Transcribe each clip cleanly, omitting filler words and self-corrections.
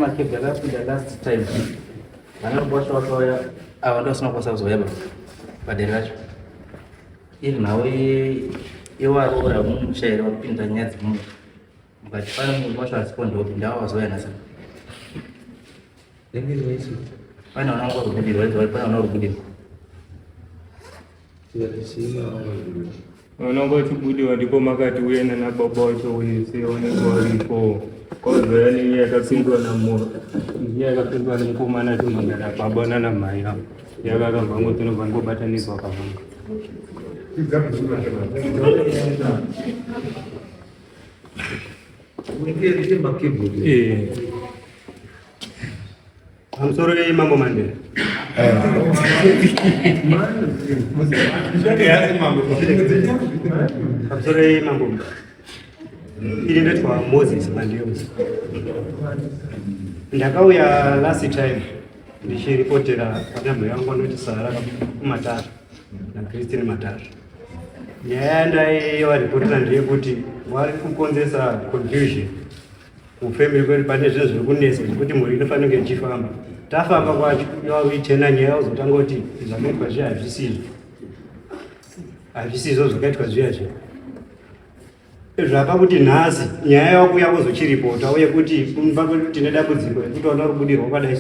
makebhe akapinda last time vanoboshwahloya ava ndosina kukwasa kuzoyaba paderi racho iri nhau yewarora mumushairi wakupinda nyaya dzemunhu mukati pana munhu wacho asipondoopinda wavazoya nasa pane unangorubudirwa pane unorubudirwa unangochibudiwa ndipo makati uyena nababa wacho wese onekoripo kozoya nenyaya yakapindwa yakapindwa nemukomana tumangana baba nanamai avo yakakabvango tinobva ngobatanidzwa kavanga Amsoro ya mambo mandela. Amsoro ya mambo. Ili ndetwa Moses mandiyo. Ndakauya last time ndichiripotera panhambo yangu anoti Sara kumatara na Christine Matara. Nyaya ndaivaripotera ndeyekuti vari kukonzesa confusion mufamily kwedu pane zvinhu zviri kunesa zvekuti mhuri inofanira kunge ichifamba. Tafamba kwacho yauitena nyaya uzotanga kuti zvakaitwa zviya hazvisizvo zvakaitwa zviya zviya. Zvapa kuti nhasi nyaya yakuya kuzochiripota uye kuti kumba kwedu tine dambudziko rekuti wana rubudirwa wakadai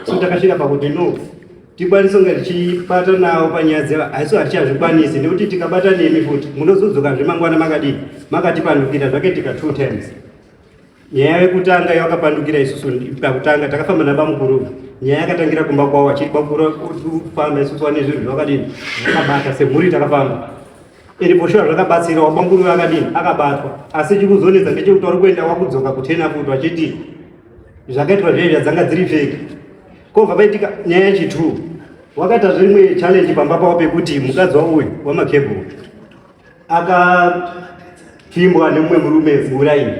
so takasvika pakuti no tikwanise kunge tichipata nawo panyaya dzeva asi hatichazvikwanisi nekuti tikabata nemi futi munozodzoka zvemangwana makatipandukira zvake tika 2 times. Nyaya yekutanga yakapandukira isusu pakutanga takafamba nabamukuru nyaya yakatangira kumba kwawo achibakura kufamba isusu wane zvinhu zvakadini zvakabata semhuri takafamba iriposhora zvakabatsira wabamukuru akadini akabatwa asi chikuzonetsa ndechekuti wari kuenda wakudzoka kutena futi wachiti zvakaitwa zvezvi dzanga dziri fake kobva paitika nyaya yechi2 wakaita zvimwe challenge pamba pawo pekuti mukadzi wauyu wamakebhuru akapfimbwa nemumwe murume muuraini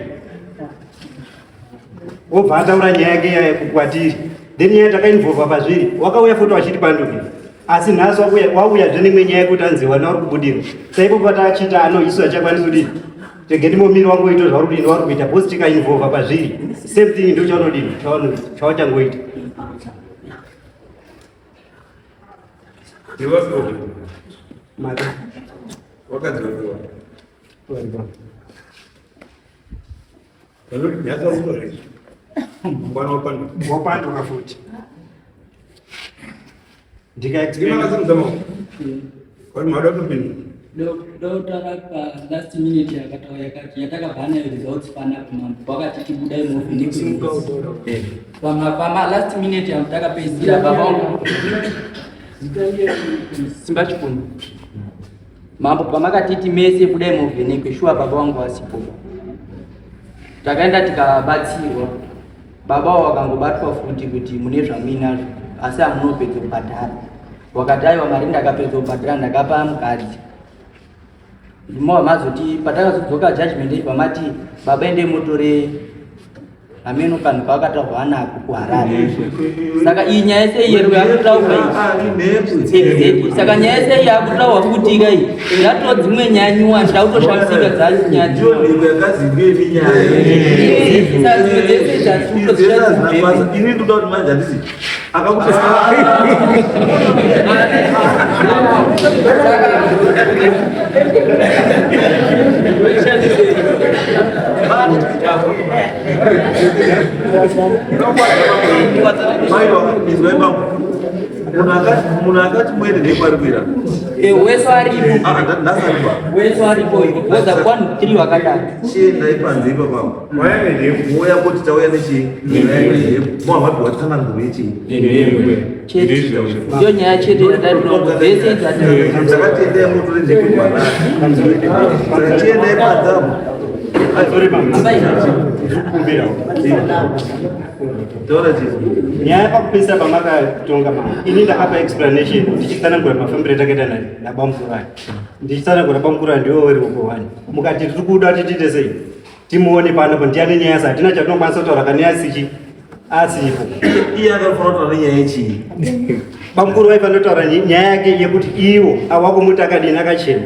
obva ataura nyaya yake kwatiri then nyaya takainvolva pazviri wakauya futi wachitipandukira asi nhasi wauya zvenemwe nyaya yekuti anzi wana uri kubudirwa saipo patachita isu achakwanisa kudini tegeni momiri wangu ito zvauri kudini wari kuita bhosi tikainvolva pazviri same thing ndo chaunodini chawachangoita wapanduka futi last minute yakatauya yakati yatakabhana results panapa wakati tibudai pama last minute yatakapedzira baba wangu simba chikunu mambo pamakatiti mese budai muvhenekwe shuwa baba wangu asipo takaenda tikabatsirwa baba wakangobatwa futi kuti mune zvamuinazvo asi hamunopedza kubhadhara wakati aiwa mari ndakapedza kubhadhara ndakapa mukadzi ndimova mazoti patakazodzoka judgment pamati baba ende motore ameno kanhu kaakatahwa nako kuharare saka iyi nyaya yese iyero yakutaurwa saka nyaya yese iyi yakutaurwa futi kai yatoo dzimwe nyaya nyuwani takutoshamisika dzasi nyaya Munakati mwene nekwarikuira weso aripo woza 1-3 wakadaro chienda ipanze ipapo mouya kuti tauya nechi mwavati watana nguru yechi ndiyo nyaya chete yataivese takatiendea motore ndekimwana chienda ipanzamo nyaya pakupedzisa pamakatonga ini ndakapa explanation ndichitsanangura mafambiro takaita nabamukuru aya ndichitsanangura bamukuru aya ndiwo weri ukohani mukati tiri kuda titiite sei timuone panopo ndiane nyaya yasa hatina chatinokwanisa kutaura kane asichi asipo iye akafanira kutaura nenyaya yechii bamukuru vaifanira kutaura nyaya yake yekuti iwo awakumuti akadini akachena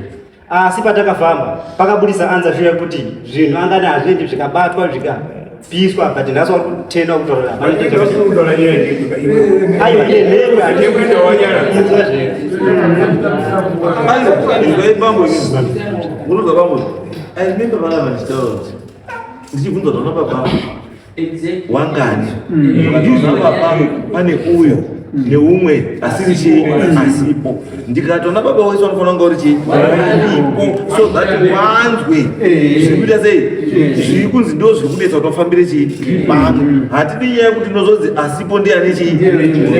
asi patakafamba pakabudisa anza shure kuti zvinhu angani hazviendi zvikabatwa piswa but nhasi vari kutenda kutaura I remember Baba ndichitaura kuti ndichibvunza kuti baba wangani baba pane uyo neumwe asiri asipo ndikatona baba wese anofanira kunge uri aripo so that wanzwe zvikuita sei zviri kunzi ndo zviri kudetsa kuti wafambire pamwe hatidi nyaya yekuti ndinozodzi asipo ndiani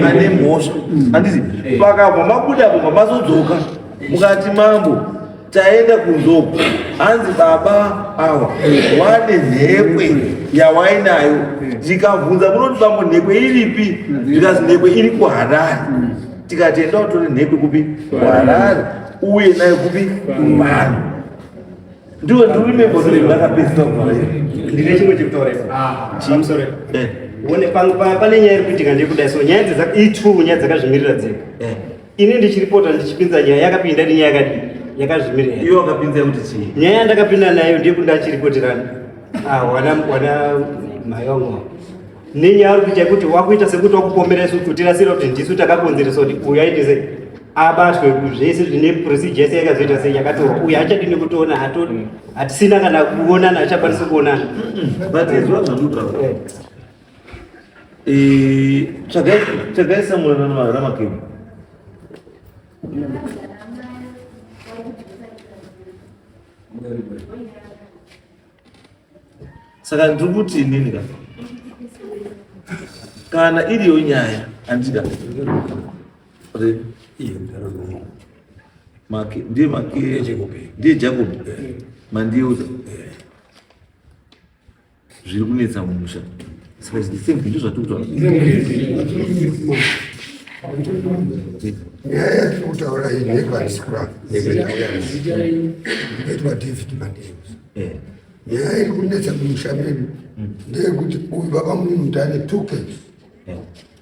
ane mhosva handiti pakabva mabuda apo mamazodzoka mukati mambo taenda kunzoko hanzi baba awa wane nhekwe yawainayo tikabvunza munoti bambo nhekwe iripi ndikazi nhekwe iri kuHarare tikatenda kutore nhekwe kupi kuHarare uye nayo kupi kuvanhu ndiwo ndirimembo ndakapedzisa ndine chimwe chekutaura pamusoro one pane nyaya iri kuitika ndekudai so nyaya i2 nyaya dzakazvimirira dzega ini ndichiripota ndichipinza nyaya yakapinda ndi nyaya yakadii yakazvimirira iyo wakapinza kuti chii nyaya yandakapinda nayo ndekundachiripoterana wana mai wangu nenyaya ari kuita kuti wakuita sekuti wakupombera isu kutirasira kuti ndisu takakonzeresa kuti uyu aite sei abatwe zvese zvine procedure yakazoita sei yakatorwa uyu achadini kutoona hatisina kana kuonana achakwanisa kuonana but izwa zvanutaura chagaisa mwana namakemu saka ndiri kuti inini kana iriyo nyaya handida ndiye Jacob mandiuza zviri kunetsa mumusha saka ndizvo zvatiri nyaya yatinotaura iyi nekwaniswa inoitwa David Mandeus. Nyaya iri kunetsa mumusha medu ndeyekuti uyu baba munhu ane 2 kids.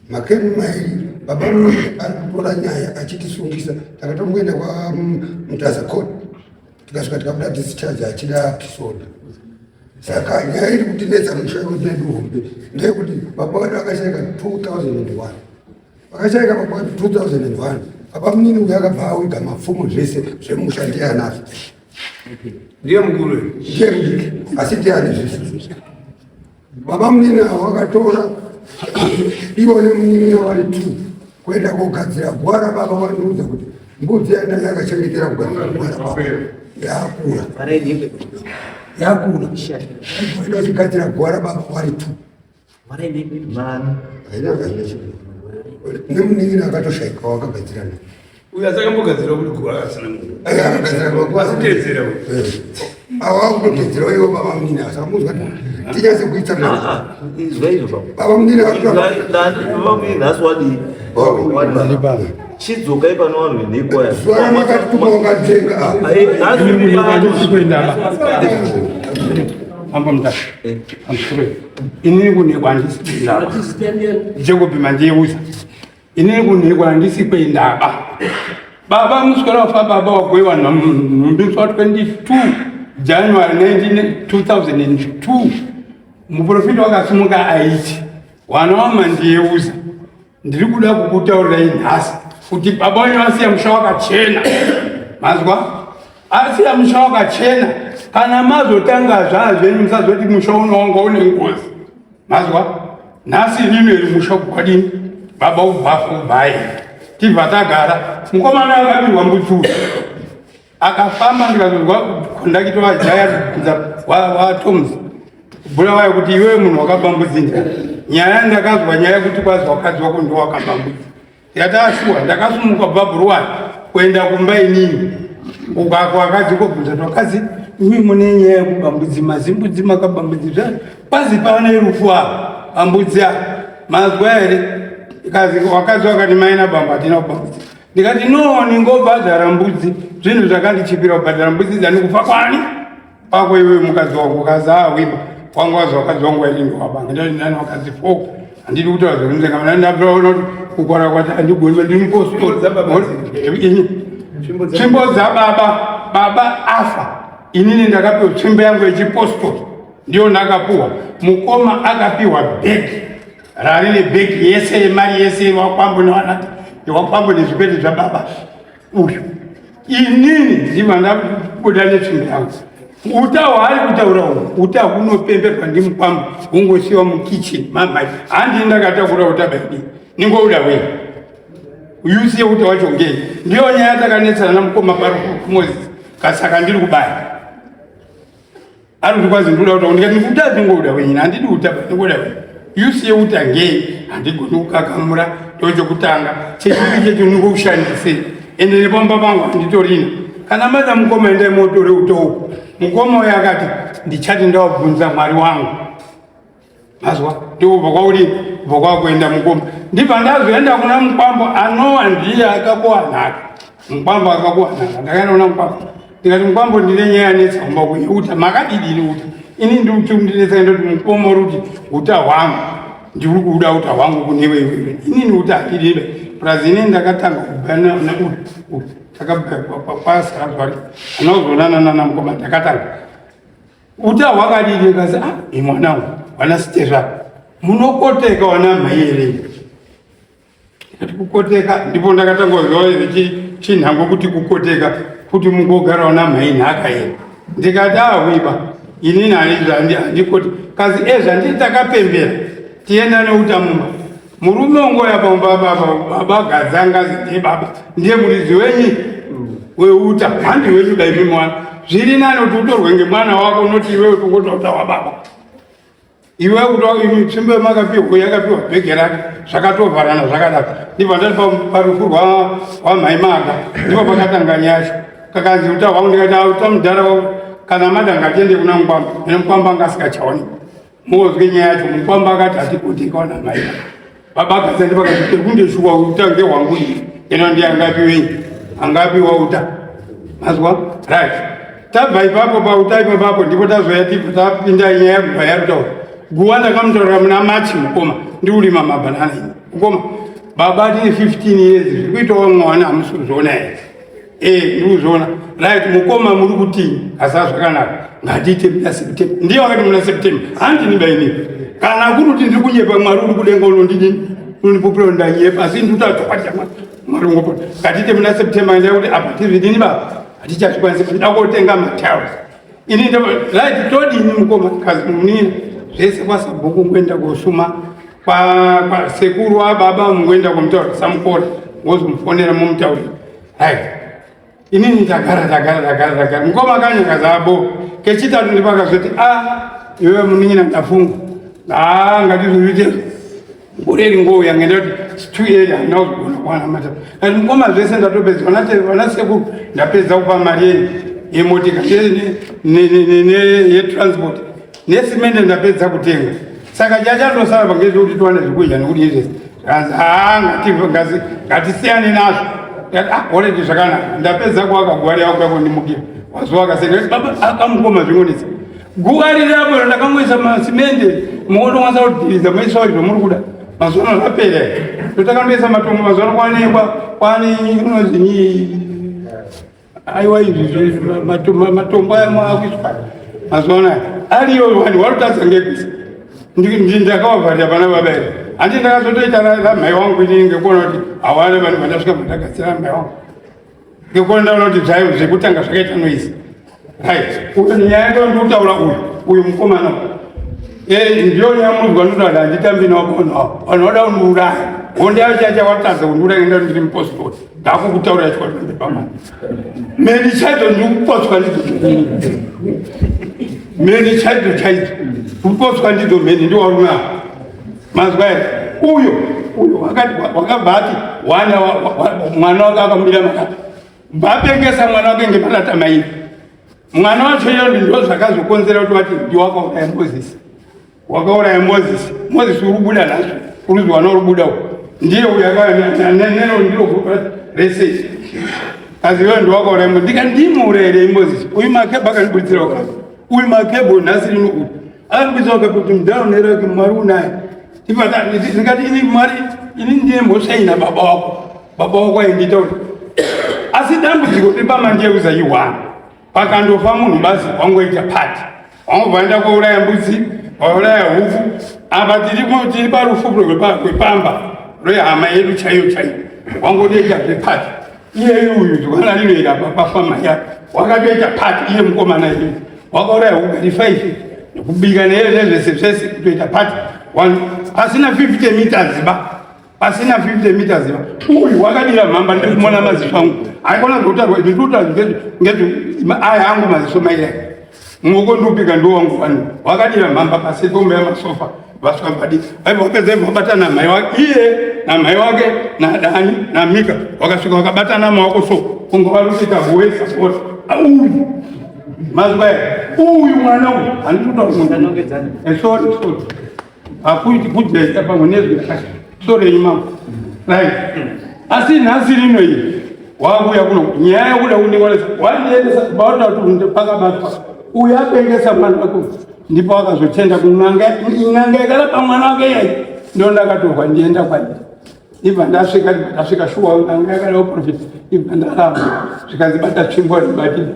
Makemu mairi baba munhu ari kutora nyaya achitisungisa takatomboenda kwaMutaza Court tikasvika tikabuda discharge achida kisoda. Saka nyaya iri kutinetsa mumusha medu hombe ndeyekuti baba wedu akashayika 2001 akashayika baba wedu 2001 baba munini uyu akabva awiga mapfumo zvese zvemusha ndiye anazvo ndiye mukuru ndiye mudiki asi ndiye ane zvese baba munini wakatora ivo nemunini vari 2 kuenda kogadzira gwara baba vandiudza kuti mbudzi yandanga yakachengetera kugadzira gwara baba yakura kuenda chigadzira gwara baba vari 2 nemunini akatoshayika wakagadzirana uyu asakambogadzira kuti gwara asina munhu akagadzira gwara asitedzera awakutedzera iwo baba munini asakamuzwa tinyase kuita izwa izvo baba munini baba munini nhasi wadii chidzoka ipano vanhu venhekwa zuva ramakati kuma wakatenga inini kunhekwa handisi Jacob Mandeus inini kunhekwa handisi kwendaba baba muswera wafa baba wagoiwa nhumbi 22 January 2002 muprofita wakasimuka aiti wana waMandeus ndiri kuda kukutaurirai nhasi kuti baba wenyu asiya musha wakachena mazwa asiya musha wakachena kana mazotanga zvazvenyu musazoti musha unonga une ngozi mazwa nhasi nino iri musha kukwadini baba ubhafu bhai tibva tagara mukomana akabirwa mbutsuru akafamba ndikazozwa kondakiti waToms bulawayo kuti iwe munhu wakabambudzindira nyaya ndakazwa nyaya kuti kwazi wakadzi wako ndo wakabambudza yataashuwa ndakasumuka bhabhurwani kuenda kumba inini ukako akadzi kobvunza twakazi imi mune nyaya yekubambudzi mazimbudzi makabambudzi zvani kwazi pane rufu apa bambudzi mazwa here ikazi wakadzi wakati maina bamba hatina kubambudzi ndikati no ningobhadhara mbudzi zvinhu zvakandichipira kubhadhara mbudzi dzani kufa kwani kwako iwe mukadzi wako ukazi wiba kwangu wazi wakadzi wangu wailindo wabanga ndani wakadzi 4 handidi kutaura zvekunzenga ndabviraona kuti kukwara kwati handigoni ndimpostori tsvimbo dzababa baba afa inini ndakapewa tsvimbo yangu yechipostori ndio nakapuwa. Mukoma akapiwa begi rarine begi yese mari yese wakwambo nawanati wakwambo nezvipete zvababa uyu inini ndima ndabuda netsvimbo yangu. Uta hwaari kutaura uhu uta hunopemberwa ndimukwambo hungosiwa mukicheni mamai handi ndakatakura uta baidi ningouda wei uyusiye uta wacho ngei ndiyo nyaya takanetsana namukoma pari kuMozisi kasaka ndiri kubaya ari kuti kwazi ndoda uta ndikati uta ndingouda wei handidi uta ndingoda wei yusiye uta ngei handigoni kukakamura ndochokutanga chechipiri checho ndingoushandise ende nepamba pangu handitorina kana mada mukoma endai motore uta uku mukoma uyo akati ndichati ndawabvunza Mwari wangu mazwa ndobva kwauri bva kwakuenda mukoma ndibva ndazoenda kuna mukwambo anowa ndiye akakuwanaka mukwambo akakuwanaka ndakaenda kuna mukwambo ndikati mukwambo ndine nyaya netsamba kuye uta makadidini uta ini ndinetsa ndoti mukoma ruti uta hwangu ndiri kuuda uta hwangu kunewe iwewe inini uta hakidebe prazi ini ndakatanga kubana takabvakwasarari anozonanana namukoma ndakatanga uta hwakadini kasi imwanangu wana sitezva munokoteka wana mhaiyere ndikati kukoteka ndipo ndakatangoziva chinhango kuti kukoteka kuti mungogara wana mhai nhaka here ndikati wiba inini handikoti kazi ezvandii takapembera tienda neuta mumba murume ungoya pamba baba gadzanga zite baba ndiye muridzi wenyi weuta handi wenyu daimi mwana zviri nani kuti utorwe ngemwana wako noti iwewe kungotauta wababa iwe kuti tsvimbo yemakapiwa yakapiwa bhege rake zvakatovharana zvakadaka ndibva ndati parufu rwamhai maga ndipo pakatanga nyasha kakanzi uta hwangu ndikati uta mudhara kana madanga tiende kuna mukwamba ene mukwamba anga asikachaoni mozwe nyaya yacho mukwamba akati hatikotekana mai baba akasandi pakati kundeshuwa uta ngehwangu ini eno ndi angapiwa uta mazwa right tabva ipapo pauta ipapo ndipo tazoya tipo tapinda nyaya yabva yarutaura guwa ndakamutaurira muna machi mukoma ndiurima mabhanana ini mukoma baba tine 15 years zvikuitawo mwana hamusikuzoona here ndikuzoona right mukoma muri kutini asa zvakanaka ngatiite muna September ndiye wakati muna September handini baini kana kuri kuti ndiri kunyepa Mwari uri kudenga unondidini unondipopera ndanyepa asi ndikutatokwatira Mwari ungopota ngatiite muna September ndaya kuti apa tizvidini baba hatichazvikwanisa ndida kotenga mataurs ini right todini mukoma kazi munini zvese kwasabhuku kuenda kosuma kwasekuru wababa mungoenda komutaura samukora ngozomufonera momutaurira right inini ndagara mukoma akanyanga zabo kechitatu ndipakazoti iwe munin'ina ndafunga ngatizvivite ngoreri ngouya ngenda kuti 2 years handinazogona kuwana mata ati mukoma zvese ndatopedza vana sekuru ndapedza kupa mari yeni yemotika yetransport nesimende ndapedza kutenga saka chachandosara pangezvekuti tiwane zvekudya nekuti izvesi ngazi ngatisiyane nazvo oredi zvakanaka ndapedza kuaka guwa riyako kako ndimukira wazuva akasenga baba akamukoma zvingonisa guwa riri apo ndakangoisa masimende muonowanza kudhiriza maisawa zvomuri kuda mazuva zvapera totakandoisa matombo mazuva kwanekwa kwani unozinyi aiwa izvi matombo ayakuiswa mazuva anaya ariyo vanhu varikutadza ngekuisa ndakavavharira vana baba here handi ndakazotoita ramhai wangu inini ngekuona kuti hawana vanhu vandasvika mandagatsira ramhai wangu ngekuona ndaona kuti zvaivo zvekutanga zvakaita noisi right nyaya ndondikutaura uyu mukomana ndiyo nyaya munzwa ndotaura handitambi nawo vanhu vada kundiuraya hondeachacha watadza kundiuraya ngenda ndiri mupostori ndakukutaurira chikwatipamana meni chaidzo ndikupotswa ndidzo meni chaidzo chaidzo kupotswa ndidzo meni ndiwarume avo mazwa here uyo wakabva ati mwana wake akamudira makati mbapengesa mwana wake ngemalata mairi mwana wacho iyondi ndo zvakazokonzera kuti vati ndiwakauraya Mozisi wakauraya Mozisi uri kubuda nazvo uruzi wana uri kubuda ndiye uyo akaaneno ndiro research kazi iyoyo ndiwakauraya Mozisi ndikandimuurayirei Mozisi uyu makebho akandibuditsira wakati uyu makebho nhasi rino uyu akandibuditsira wakati kuti mudharonero wake Mwari unaye ndikati ini Mwari ini ndiye mboshaina baba wako aindita kuti asi dambudziko ripamanje uzaiwana pakandofa munhu basi wangoita pati wangobvanda kuuraya mbudzi wauraya huku apa tiri parufu rwepamba rwehama yedu chaiyo chaiyo wangotoita zvepati iye uyu zvikana rinoita pafama yake wakatoita pati iye mukomana iye wakauraya huku 5 nekubika nezvese zvese kutoita pati pasina 50 meters pasina 50 meters uyu wakadira mhamba ndikumona maziso angu aikona zvotarwa ndituta aya angu maziso maira muoko ndikupika ndowangu vanhu wakadira mhamba pasitombo yamasofa vasvika padi vapedza vabata namai wake iye namai wake nadani namika wakasvika wakabatana maoko so kunge varikuita voesa soti uyu mazwa uyu mwana uyu handitotauri hakuiti kujaita pamwe nezvekasha sorei mama right asi nhasi rino iyi wakuya kuno nyaya yekuda kuning'onesa wandiendesa bautatu pakabatwa uyu apengesa mwana wako ndipo wakazotenda kun'anga ikala pamwana wake yai ndo ndakatorwa ndienda kwaii ibva ndasvika shuwa n'anga yakada uprofita ibva ndaramba zvikazibata tsvimbo ribatida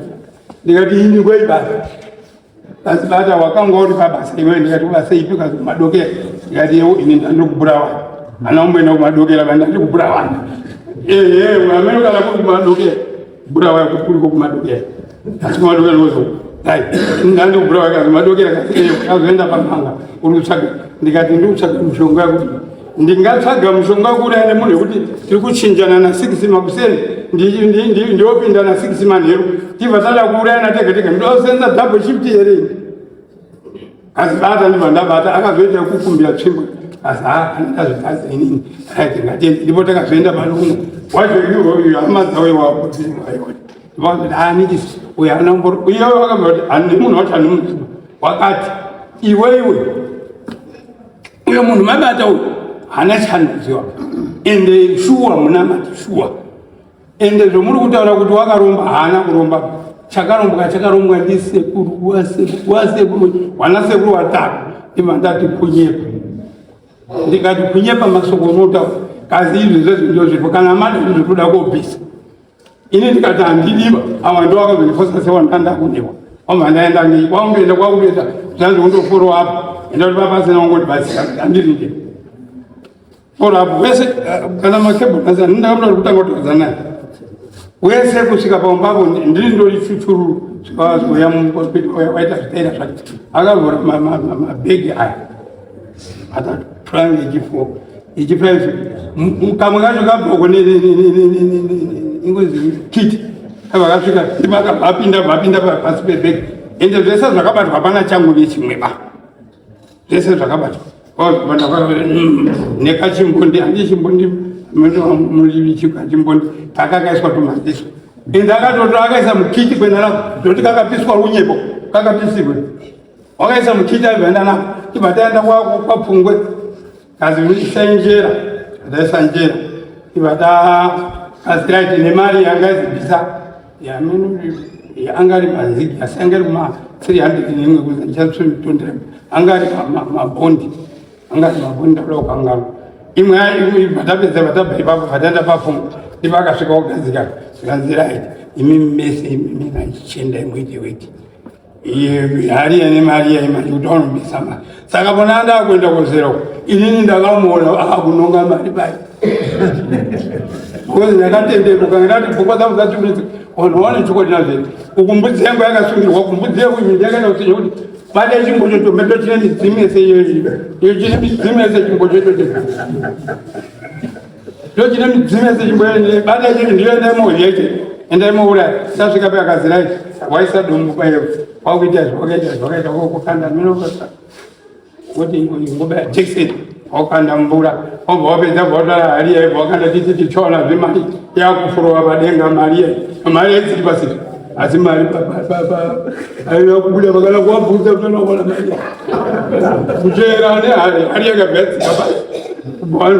ndikati ini kwaibata kazibata wakanga uri pabasa iwe ndikati ubasa ipi kazi kumadokera ndikati yewo ini ndandikuburawana ana umboenda kumadokera vandandi kuburawana amene kana kuti kumadokera kuburawa kuriko kumadokera asi kumadokera nozo ai ndandi kuburawa kazi madokera kazoenda pamanga uri kutsvaga ndikati ndiri kutsvaga mushonga yakuti ndingatsvaga mushonga kuti aine munhu wekuti tiri kuchinjana na 6 makuseni ndiopinda na 6 manheru tibva tada kuurayana tega tega ndosenza double shift here azibata ndibva ndabata akazoita kukumbira tsvimbo asi ndazvikazi inini ndingatende ndipo takazoenda palumwe wacho iyoyo hama dzawe wakuti uyo ana mbori iyo wakabati ani munhu wacho ani munhu wakati iwe uyo munhu mabata uyu hana chanoziwa ende shuwa munamati shuwa ende zvomuri kutaura kuti wakaromba hana kuromba chakarombwa ndisekuru wasekuru wanasekuru watatu ibva ndati kunyepa ndikati kunyepa masoko unotaura kazi izvi zvezvindozvipo kana mada zvizotoda kobvisa ini ndikati handidiva awa ndo wakazondifosa sewandanda kunyewa wabva ndaenda nei kwakundoenda kwakutoita zvanzi kundoforo apo enda kuti papasina wangondibatsira handirinde foro apo wese kana makebhuri asi handindakamda kuti kutanga kutaudza naye wese kusvika pambapo ndiri ndori chuchururu zvoyawaita zvitaira zvake akavhura mabhegi aya ataturanga ichipa izvi kamwe kacho kabhoko ingozi kiti vakasvika vapinda pasi pebhegi ende zvese zvakabatwa hapana changu nechimweba zvese zvakabatwa nekachimbonde handi chimbondi mulivichikachimbondi kakakaiswa tumaziso ende akatotora akaisa mukiti kwenarako zoti kakapiswa unyepo kakapisirwe wakaisa mukiti aibvaenda nako ibva taenda kwapfungwe kazi isainjera ataisanjera ibva takaziraiti nemari yangaizibvisa angari mazigi asi angari kuma300 nemwe kuza ndichatsvitondera angari mabhondi ndakuda kukangaro imwe vatapedza vatabva ipapo vataenda pafungwa ndipo akasvika kugadzika zvikanziraiti imi mese imina ichichenda imwetiweti hari yane mari yaimani kuti anombisa mari saka pona anda kuenda kuzerako inini ndakamuona akunonga mari bai because ndakatenderuka ndati pfungwa dzangu dzachiuridza unoone chikoti nazveti uku mbudzi yangu yakasungirwa kumbudzi yangu imi ndakaenda kusinya kuti bada chimbo choto meto chine midzimu yese iyo chine midzimu yese chimbo choto chine midzimu yese chimbo bada chine ndiyo ndaimohyeche endaimouraya tasvika pakaziraiti waisa dombo payo wakuita zvakaita kokukanda minokasa kuti ngobaya jekiseni wakanda mvura wabva wapedza bvautara hari yaibva wakanda titi tichaonazve mari yakufurowa padenga mari yaisiri pasiti asi mari aiva kubuda pakana kuwabvudza kutonaona mari kuteera nehari yakagadzika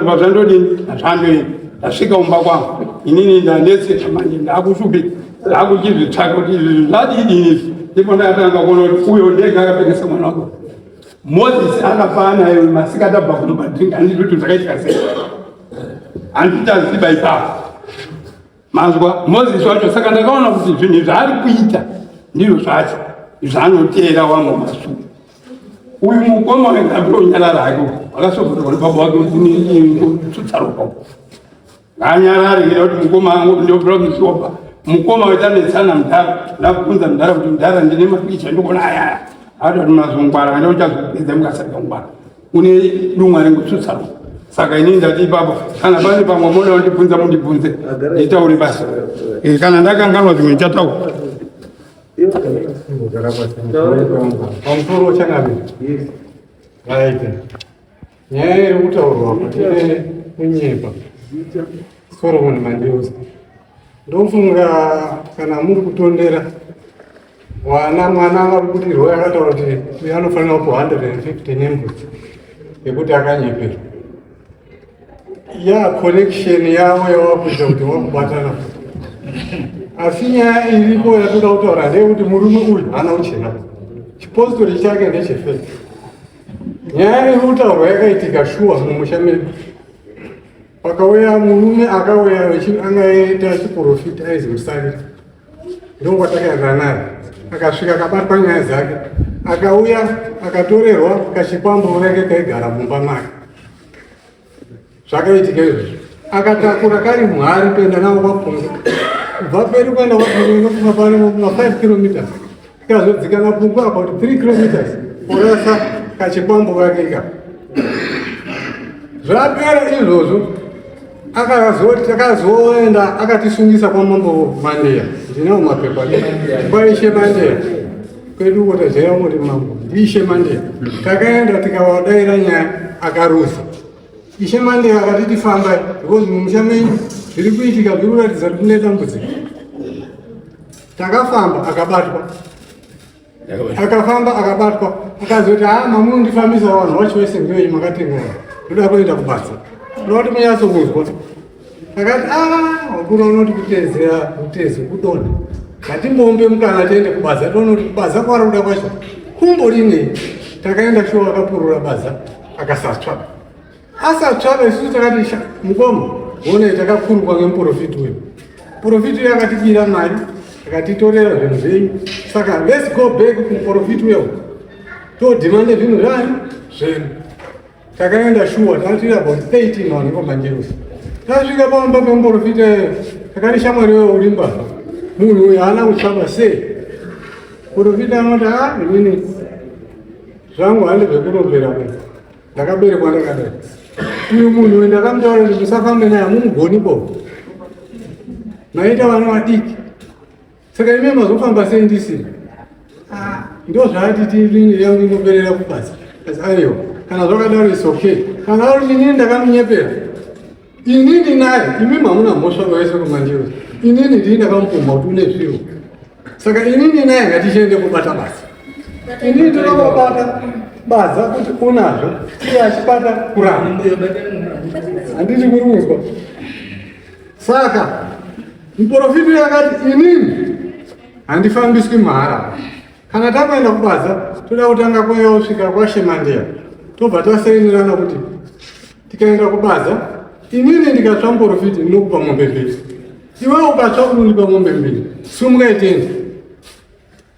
pazvandodini hazvandoini ndasvika umba kwangu inini ndandetseka manje ndakushupika ndakuchizvitsvaka kuti izvi zvadidini ndipo ndakatanga kuona kuti uyo ndega akapekesa mwana wako Moses akafa naye masikati abva kumubadhinga handiti kuti zvakaitika sei handitaziba ipapo mazwa Moses wacho saka ndakaona kuti zvinhu zvaari kuita ndizvo zvacho zvanotera wamumasu uyu mukoma wengabironyararako akasokuti baba wake tutsaroka nganyarari ngida kuti mukoma wangu ndobira musoba mukoma wetanetsana mudhara ndakubvunza mudhara kuti mudhara ndine mapicha ndikuona aya atoti mazongwara anda uchazopedza mukasakangwara une dumwa ringutsutsaro saka ini ndati ipapo kana pane pamwe moda wandibvunza mundibvunze nditaure basa kana ndakanganwa zvimwe ndichataura pamusoro changabe right nyaya iri kutaurwa patine munyepa Solomon Mandeuza ndofunga kana muri kutondera mwana akabudirwa akataura kuti uyu anofanira kupa 150 nembudzi yekuti akanyeperwa connection yavo yavakuita kuti vakubatana asi nyaya iripo yatoda kutaura ndeyekuti murume uyu haana uchena chipositori chake ndechefeki nyaya iri kutaurwa yakaitika shuwa mumusha medu pakauya murume akauya angaita chiprofita aizi musarira ndokwatakayagara naye akasvika akabatwa nyaya dzake akauya akatorerwa kachipambo rake kaigara mumba make zvakaitika izvozvo akatakura kari muhari kuenda navo kwapunga kubva peri kuenda kwapunga 5 km ikazodzika napunga about 3 km orasa kachipambo kake ika zvapera izvozvo akazoenda akatisungisa kwamambo Mandeya ndinawo mapepa kwaishe Mandeya kwedu kutazera kuti mambo ndiishe Mandeya takaenda tikawadaira nyaya akarusa ishe Mandeya akatiti fambai because mumusha menyu zviri kuitika zviri kuratidza kuti kune dambudziko takafamba akabatwa akafamba akabatwa akazoti mamunondifambisa vanhu vacho vese ngevei makatengewa ndoda kuenda kubasa noti munyatsokuzwa akati wakura unoti kutedzera utezi kudonha ngatimbombe mukana tiende kubaza tonoti kubaza kwari kuda kwacho kumborinei takaenda shuwa akapurura baza akasatsvaka asatsvaka isusu takati mukoma onei takakurukwa ngemuprofiti uyu profiti uyu akatibira mari akatitorera zvinhu zvenyu saka let's go back kumuprofiti uyu todhimande zvinhu zvani zvenyu takaenda shuwa takatira about 13 vanhu komanjerusa tasvika pamba pemuprofita takati shamwari wewe uri mbavha munhu uyu haana kutsvaka sei profita anoti inini zvangu handi zvekurombera ndakaberekwa ndakadai uyu munhu uyu ndakamutaura kuti musafambe naye hamumugonipo maita vana vadiki saka ime mazofamba sei ndisini ndo zvaati tirini yangu inoperera kubasa asi aiwa kana zvakadaro is okay kana ari inini ndakamunyepera inini naye imi mamuna mhosva vaise kumanjerusa inini ndii ndakamupumha kuti une zviro saka inini naye ngatichiende kubata basa inini ndinokubata baza kuti unazvo iye achibata kuramba handiti kuri kuzwa saka muprofiti yakati inini handifambiswi mahara kana takaenda kubaza toda kutanga kwaya kusvika kwashe Mandeya tobva taseinirana kuti tikaenda kubaza inini ndikatsva muprofiti ndinokupa mombe mbiri iwe ukatsva kundipa mombe mbiri sumuka itendi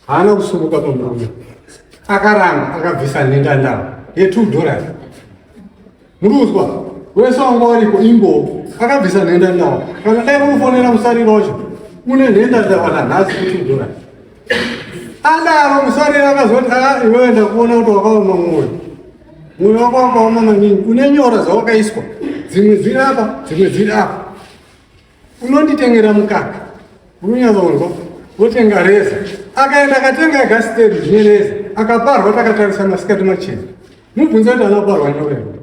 haana kusumuka pamurume akaranga akabvisa nhenda ndavo ye$2 muruzwa wese wanga wariko imbo akabvisa nhenda ndavo kana dai kufonera musariro wacho une nhenda ndavana nhasi ku$2 adaro musariro akazoti iwewe ndakuona kuti wakaoma mwoyo wako wakaoma maningi une nyora dzawakaiswa dzimwe dziri apa dzimwe dziri apa unonditengera mukaka urunyazonzwa wotenga reza akaenda akatenga gasiteri zvine reza akaparwa takatarisa masikati machena mubvunza kuti anaparwa nyorero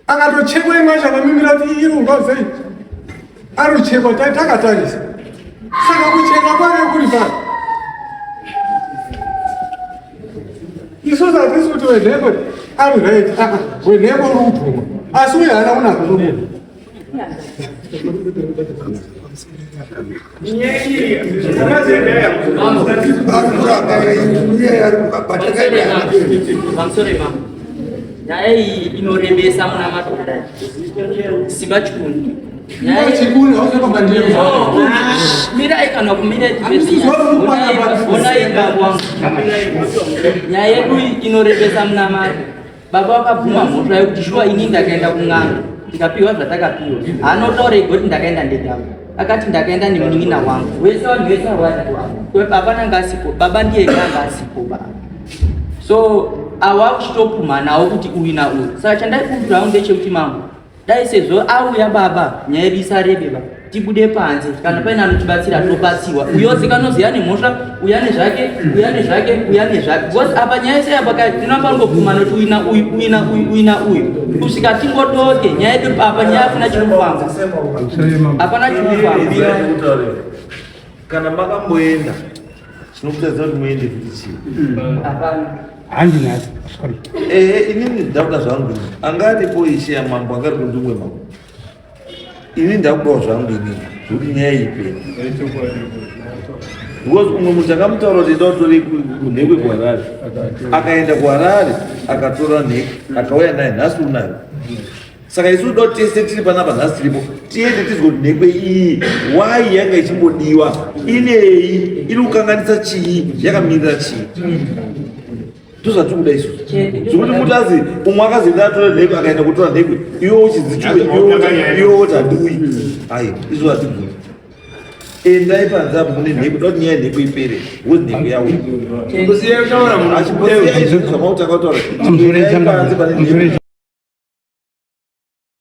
akatochekwa imwe acho akamimira kuti irungwa zei ari kuchekwa takatarisa saka kucheka kwake kuri pari isusu hatisi kuti wenheko ari right wenheko uri kutumwa asi uye haana kunaka nomunhu nyaya iyi inorembesa muna madhodha simba chikundi Mira kana kumira nyaya yedu inorebesa mnamari. Baba wakapfuma mhosva yekuti shuwa ini ndakaenda kung'anga ndikapiwa zvatakapiwa. Haanotaure kuti ndakaenda ndegama. Akati ndakaenda nemunin'ina wangu. Wese vanhu vese vari hapana ngasipo. Baba ndiye ngasipo baba. So awakuchitopuma nawo kuti uyu na uyu. Saka chandaikumbirawo ndechekuti mambo dai sezvo auya baba nyaya yedu isarebe baba tibude panze kana paina anotibatsira tobatsiwa uyozikanoziyane mhosva uyane zvake because apa nyaya yese apa tinopangopfuma noti uina uyu kusvika tingotoke nyaya yedu apa nyaya hapana chinofamba hapana chinofamba. Kana makamboenda chinokutadza kuti muende kuti chii? Hapana. Handina, sorry. Inini ndauda zvangu angaripo ishe yamambo angari kundumwe mambo. Inini ndakudawo zvangu inini zvokuti nyaya ipeni. Because umwe munhu akamutaura kuti ndautore kunhekwe kuHarare. Akaenda kuHarare akatora nhekwe akauya naye nhasi unayo. Saka isu do tese tiri panapa nhasi tiripo tiende tizwe kuti nhekwe iyi why yanga ichimbodiwa inei iri kukanganisa chii yakamirira chii. Tuzati kuda isusu zvokuti mutazi umwe akazoenda atora nhekwe akaenda kutora nhekwe iwo uchidzichuwe iwo utadui ai isu hatibvuni endai panze apo mune nhekwe doti nyaya yenhekwe ipere woti nhekwe yawo achibosiya zvamautakautaura panze pane nhekwe